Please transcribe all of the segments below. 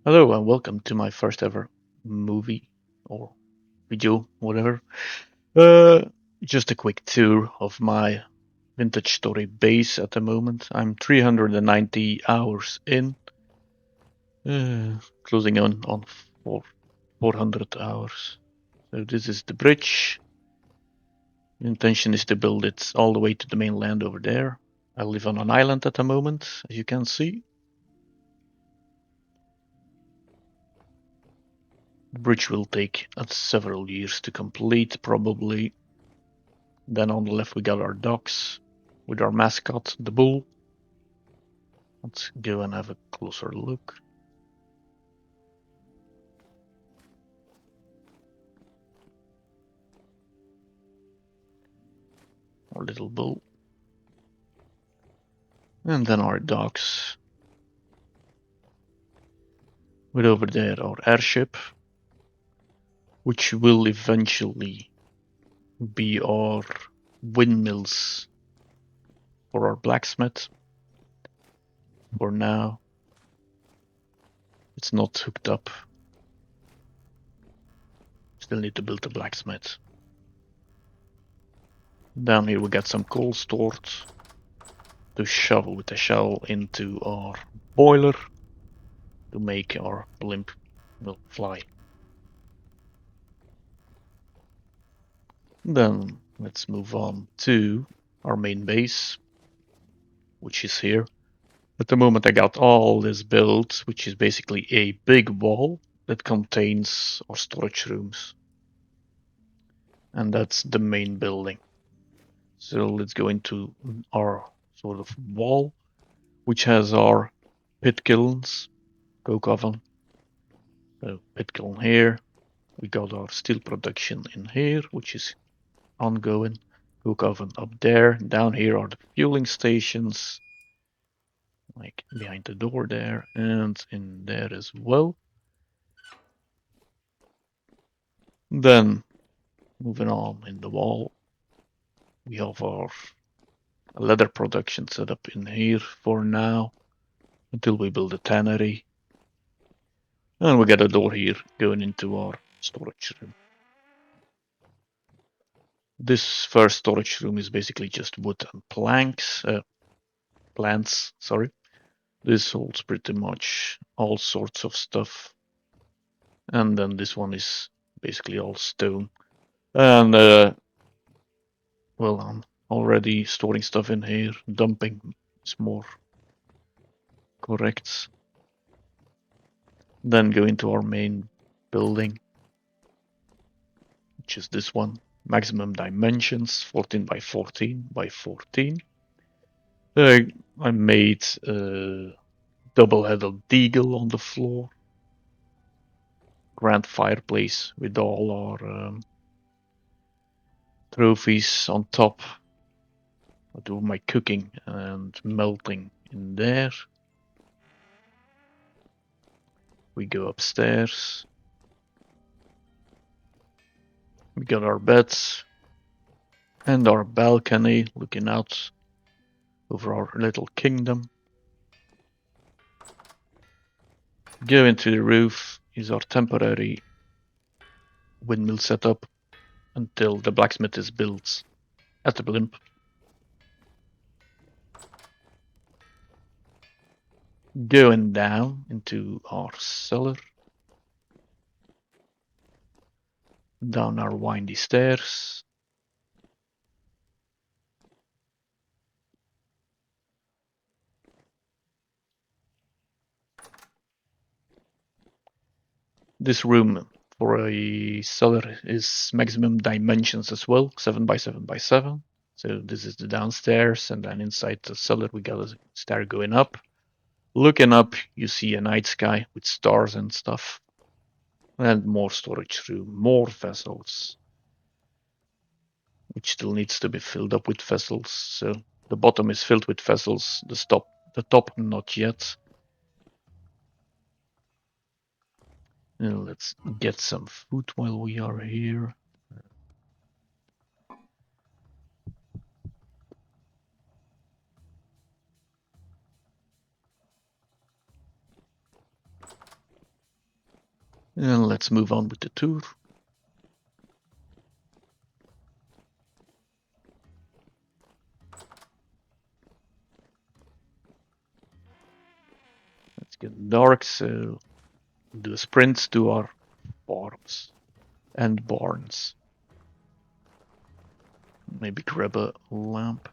Hello and welcome to my first ever movie or video, whatever. Uh, just a quick tour of my vintage story base at the moment. I'm 390 hours in, closing on 400 hours. So this is the bridge. The intention is to build it all the way to the mainland over there. I live on an island at the moment, as you can see. The bridge will take several years to complete, probably. Then on the left we got our docks with our mascot, the bull. Let's go and have a closer look. Our little bull. And then our docks. With over there our airship, which will eventually be our windmills for our blacksmith. For now, it's not hooked up. Still need to build the blacksmith. Down here we got some coal stored to shovel with the shovel into our boiler to make our blimp will fly. Then let's move on to our main base, which is here. At the moment I got all this built, which is basically a big wall that contains our storage rooms. And that's the main building. So let's go into our sort of wall, which has our pit kilns, coke oven. So pit kiln here. We got our steel production in here, which is ongoing. Coke oven up there. Down here are the fueling stations, like behind the door there, and in there as well. Then, moving on in the wall, we have our leather production set up in here for now, until we build a tannery. And we got a door here going into our storage room. This first storage room is basically just wood and plants, sorry. This holds pretty much all sorts of stuff. And then this one is basically all stone. And, well, I'm already storing stuff in here. Dumping is more correct. Then go into our main building, which is this one. Maximum dimensions, 14 by 14 by 14. I made a double-headed deagle on the floor. Grand fireplace with all our trophies on top. I do my cooking and melting in there. We go upstairs. We got our beds and our balcony looking out over our little kingdom. Go into the roof is our temporary windmill setup until the blacksmith is built at the blimp. Going down into our cellar. Down our windy stairs. This room for a cellar is maximum dimensions as well, 7 by 7 by 7. So this is the downstairs, and then inside the cellar we got a stair going up. Looking up, you see a night sky with stars and stuff. And more storage room, more vessels, which still needs to be filled up with vessels. So the bottom is filled with vessels, the top not yet. And let's get some food while we are here. And let's move on with the tour. It's getting dark, so do a sprint to our farms and barns. Maybe grab a lamp.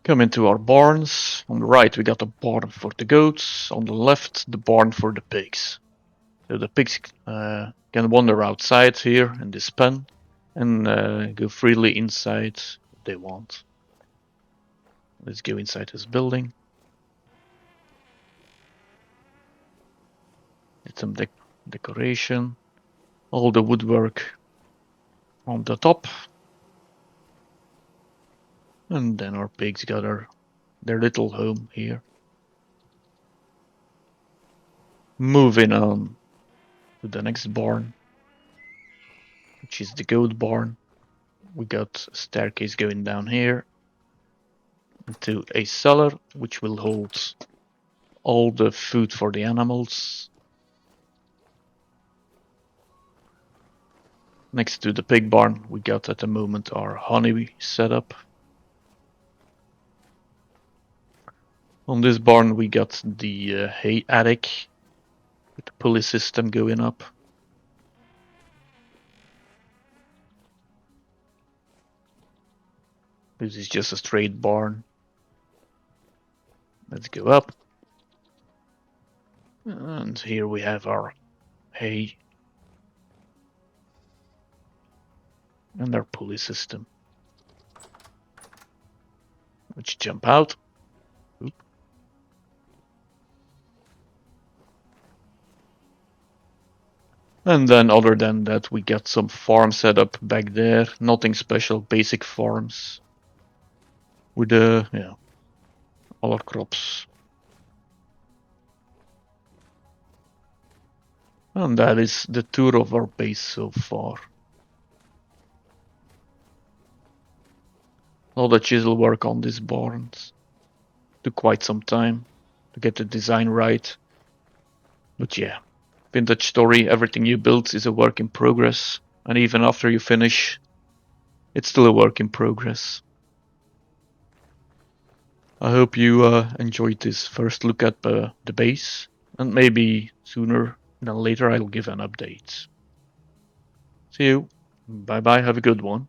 Come into our barns. On the right, we got a barn for the goats. On the left, the barn for the pigs. So the pigs can wander outside here in this pen and go freely inside if they want. Let's go inside this building. Get some decoration. All the woodwork on the top. And then our pigs got their little home here. Moving on to the next barn, which is the goat barn. We got a staircase going down here into a cellar, which will hold all the food for the animals. Next to the pig barn, we got at the moment our honey setup. On this barn, we got the hay attic with the pulley system going up. This is just a straight barn. Let's go up. And here we have our hay and our pulley system, which jump out. Oop. And then other than that, we got some farm setup back there. Nothing special, basic farms with all our crops. And that is the tour of our base so far. All the chisel work on these barns took quite some time to get the design right. But yeah, vintage story, everything you build is a work in progress. And even after you finish, it's still a work in progress. I hope you enjoyed this first look at the base, and maybe sooner than later I'll give an update. See you. Bye bye, have a good one.